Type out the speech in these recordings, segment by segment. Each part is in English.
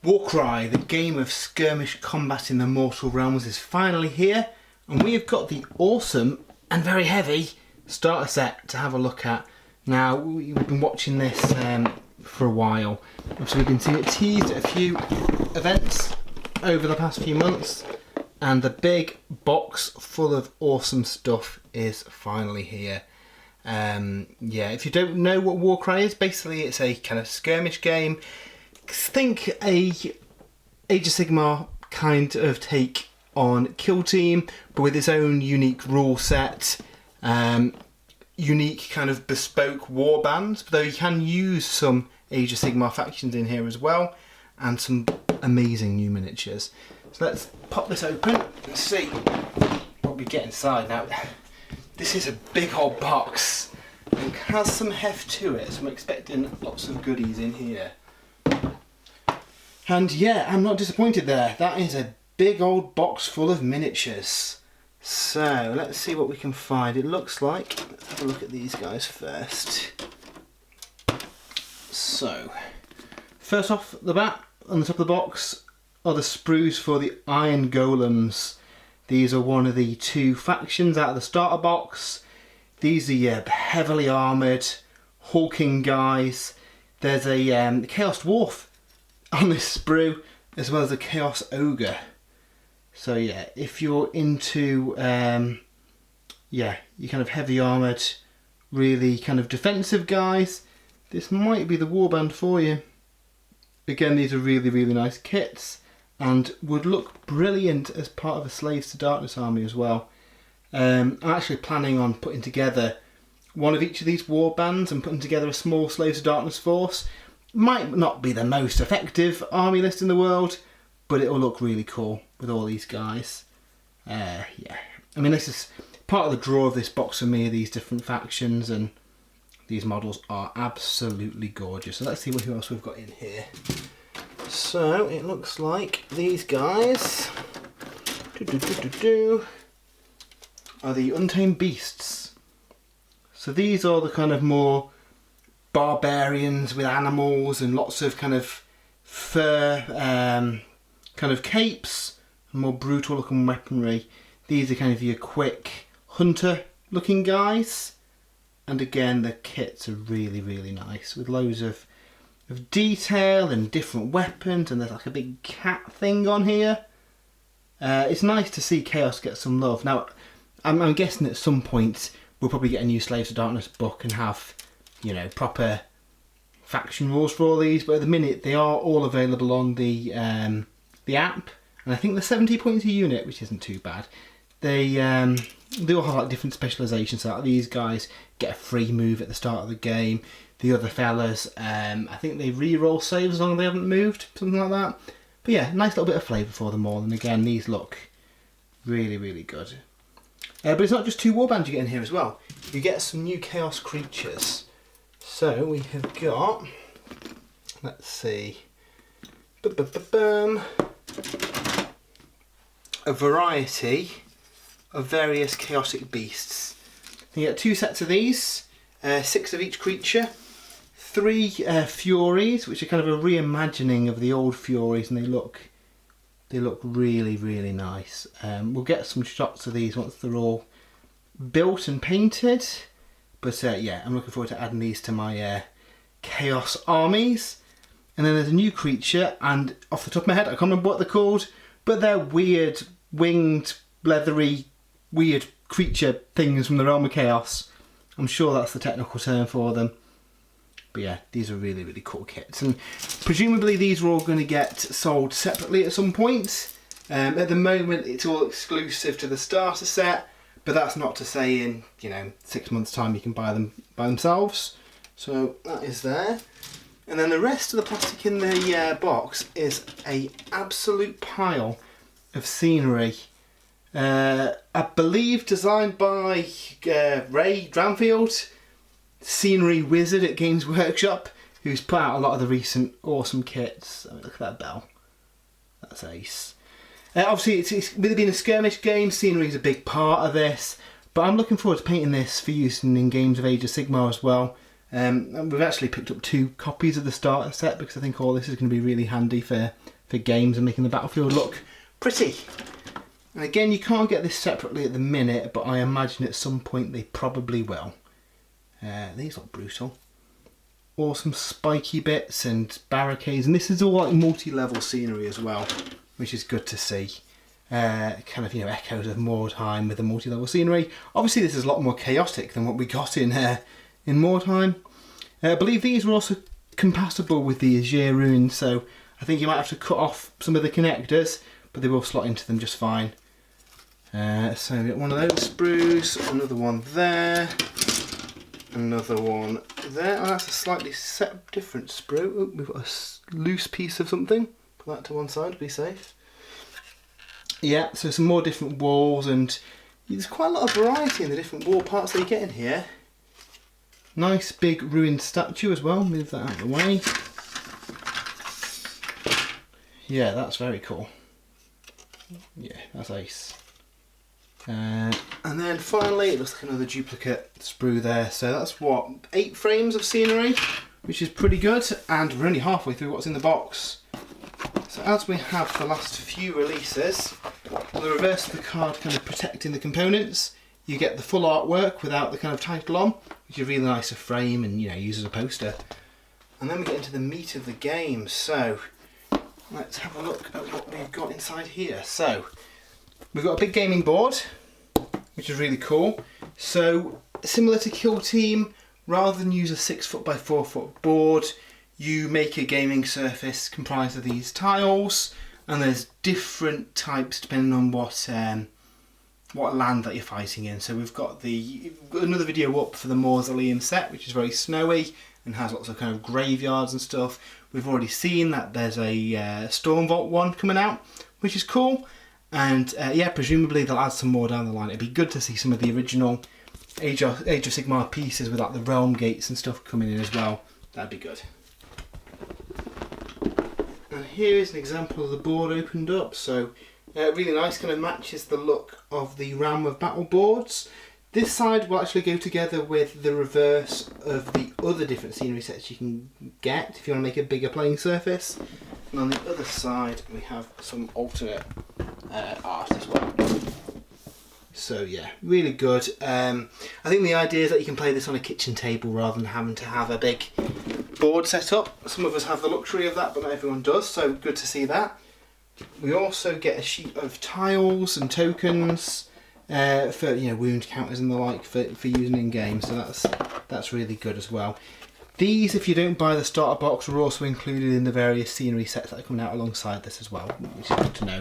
Warcry, the game of skirmish combat in the mortal realms, is finally here, and we have got the awesome and very heavy starter set to have a look at. Now, we've been watching this for a while, so we've been seeing it teased at a few events over the past few months, and the big box full of awesome stuff is finally here. Yeah, if you don't know what Warcry is, basically it's a kind of skirmish game. Think a Age of Sigmar kind of take on Kill Team, but with its own unique rule set, unique kind of bespoke war bands, though you can use some Age of Sigmar factions in here as well, and some amazing new miniatures. So let's pop this open and see what we get inside. Now, this is a big old box and has some heft to it, so I'm expecting lots of goodies in here. And yeah, I'm not disappointed there. That is a big old box full of miniatures. So let's see what we can find. It looks like, let's have a look at these guys first. So, first off the bat, on the top of the box are the sprues for the Iron Golems. These are one of the two factions out of the starter box. These are your heavily armoured, hulking guys. There's a Chaos Dwarf on this sprue, as well as a Chaos Ogre. So yeah, if you're into yeah, you kind of heavy armoured, really kind of defensive guys, this might be the warband for you. Again, these are really nice kits and would look brilliant as part of a Slaves to Darkness army as well. I'm actually planning on putting together one of each of these warbands and putting together a small Slaves to Darkness force. Might not be the most effective army list in the world, but it'll look really cool with all these guys. Yeah, I mean, this is part of the draw of this box for me, these different factions, and these models are absolutely gorgeous. So let's see who else we've got in here. So it looks like these guys are the Untamed Beasts. So these are the kind of more barbarians with animals and lots of kind of fur kind of capes and more brutal looking weaponry. These are kind of your quick hunter looking guys, and again the kits are really nice with loads of detail and different weapons, and there's like a big cat thing on here. It's nice to see Chaos get some love. Now I'm guessing at some point we'll probably get a new Slaves to Darkness book and have, you know, proper faction rules for all these, but at the minute they are all available on the app, and I think they're 70 points a unit, which isn't too bad. They all have like different specialisations, so like these guys get a free move at the start of the game. The other fellas, I think they re-roll saves as long as they haven't moved, something like that. But yeah, nice little bit of flavour for them all, and again these look really good. But it's not just two warbands you get in here as well. You get some new Chaos creatures. So we have got, let's see, a variety of various chaotic beasts. You get two sets of these, 6 of each creature, 3 Furies, which are kind of a reimagining of the old Furies, and they look really nice. We'll get some shots of these once they're all built and painted. But yeah, I'm looking forward to adding these to my Chaos armies. And then there's a new creature, and off the top of my head, I can't remember what they're called, but they're weird, winged, leathery, weird creature things from the realm of Chaos. I'm sure that's the technical term for them. But yeah, these are really cool kits. And presumably these are all going to get sold separately at some point. At the moment, it's all exclusive to the starter set. But that's not to say in, you know, 6 months' time you can buy them by themselves. So that is there. And then the rest of the plastic in the box is a absolute pile of scenery. I believe designed by Ray Dranfield, scenery wizard at Games Workshop, who's put out a lot of the recent awesome kits. I mean, look at that bell. That's ace. Obviously, it's with it being a skirmish game, scenery is a big part of this, but I'm looking forward to painting this for use in games of Age of Sigmar as well. We've actually picked up 2 copies of the starter set because I think all this is going to be really handy for games and making the battlefield look pretty. And again, you can't get this separately at the minute, but I imagine at some point they probably will. These look brutal. Awesome spiky bits and barricades, and this is all like multi-level scenery as well, which is good to see. Kind of, you know, echoes of Mordheim with the multi-level scenery. Obviously this is a lot more chaotic than what we got in Mordheim. I believe these were also compatible with the Azure runes, so I think you might have to cut off some of the connectors, but they will slot into them just fine. So we got one of those sprues, another one there, another one there. Oh, that's a slightly different sprue. Oh, we've got a loose piece of something. Put that to one side to be safe. Yeah, so some more different walls, and there's quite a lot of variety in the different wall parts that you get in here. Nice big ruined statue as well. Move that out of the way. Yeah, that's very cool. Yeah, that's ace. And then finally, it looks like another duplicate sprue there. So that's what, 8 frames of scenery, which is pretty good. And we're only halfway through what's in the box. So as we have the last few releases, on the reverse of the card kind of protecting the components, you get the full artwork without the kind of title on, which is really nice to frame and, you know, use as a poster. And then we get into the meat of the game. So let's have a look at what we've got inside here. So we've got a big gaming board, which is really cool. So similar to Kill Team, rather than use a 6 by 4 board, you make a gaming surface comprised of these tiles, and there's different types depending on what land that you're fighting in. So we've got another video up for the Mausoleum set, which is very snowy and has lots of kind of graveyards and stuff. We've already seen that there's a Storm Vault one coming out, which is cool. And yeah, presumably they'll add some more down the line. It'd be good to see some of the original Age of Sigmar pieces with like the realm gates and stuff coming in as well. That'd be good. And here is an example of the board opened up. So really nice, kind of matches the look of the Realm of Battle boards. This side will actually go together with the reverse of the other different scenery sets you can get if you want to make a bigger playing surface. And on the other side we have some alternate art as well. So yeah, really good. I think the idea is that you can play this on a kitchen table rather than having to have a big board set up. Some of us have the luxury of that, but not everyone does, so good to see that. We also get a sheet of tiles and tokens for, you know, wound counters and the like for using in game, so that's really good as well. These, if you don't buy the starter box, are also included in the various scenery sets that are coming out alongside this as well, which is good to know.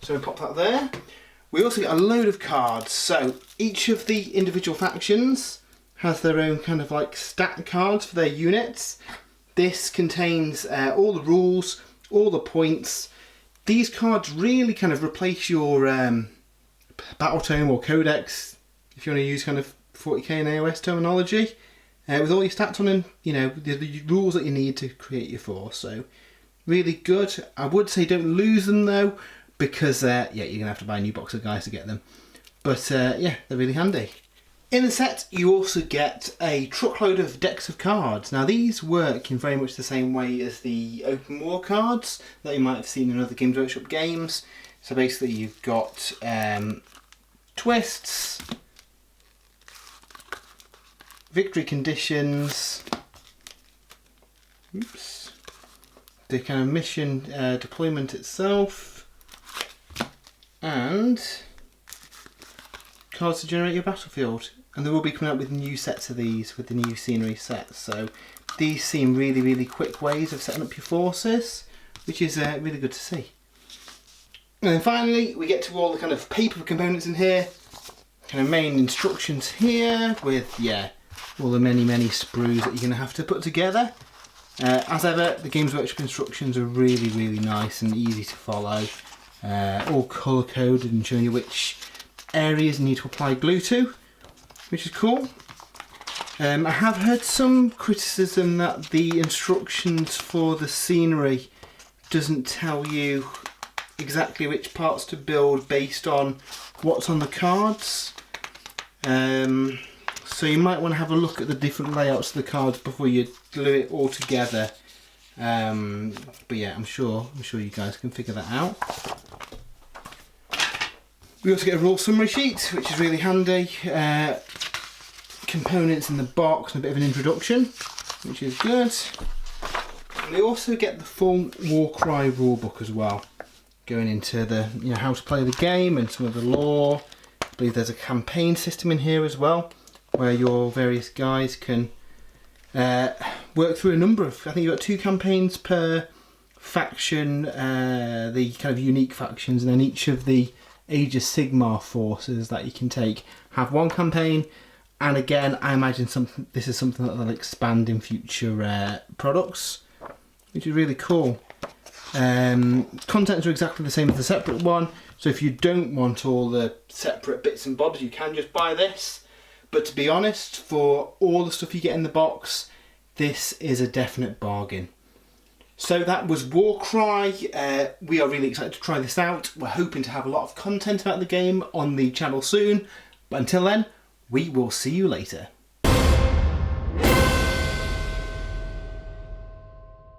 So we pop that there. We also get a load of cards. So each of the individual factions has their own kind of like stat cards for their units. This contains all the rules, all the points. These cards really kind of replace your battle tome or codex, if you want to use kind of 40k and AOS terminology, with all your stats on them, you know, the rules that you need to create your force. So really good. I would say don't lose them though, because yeah, you're going to have to buy a new box of guys to get them. But yeah, they're really handy. In the set, you also get a truckload of decks of cards. Now these work in very much the same way as the open war cards that you might have seen in other Games Workshop games. So basically you've got twists, victory conditions, oops, the kind of mission deployment itself, and cards to generate your battlefield. And they will be coming out with new sets of these with the new scenery sets. So these seem really, really quick ways of setting up your forces, which is really good to see. And then finally, we get to all the kind of paper components in here. Kind of main instructions here with, yeah, all the many, many sprues that you're going to have to put together. As ever, the Games Workshop instructions are really, really nice and easy to follow. All colour coded and showing you which areas you need to apply glue to, which is cool. I have heard some criticism that the instructions for the scenery doesn't tell you exactly which parts to build based on what's on the cards. So you might want to have a look at the different layouts of the cards before you glue it all together. But yeah, I'm sure you guys can figure that out. We also get a rule summary sheet, which is really handy. Components in the box and a bit of an introduction, which is good. And we also get the full Warcry rulebook as well, going into the how to play the game and some of the lore. I believe there's a campaign system in here as well, where your various guys can work through a number of. I think you've got 2 campaigns per faction, the kind of unique factions, and then each of the Age of Sigmar forces that you can take have 1 campaign. And again, I imagine this is something that they'll expand in future products, which is really cool. Contents are exactly the same as the separate one, so if you don't want all the separate bits and bobs, you can just buy this. But to be honest, for all the stuff you get in the box, this is a definite bargain. So that was Warcry. We are really excited to try this out. We're hoping to have a lot of content about the game on the channel soon. But until then, we will see you later.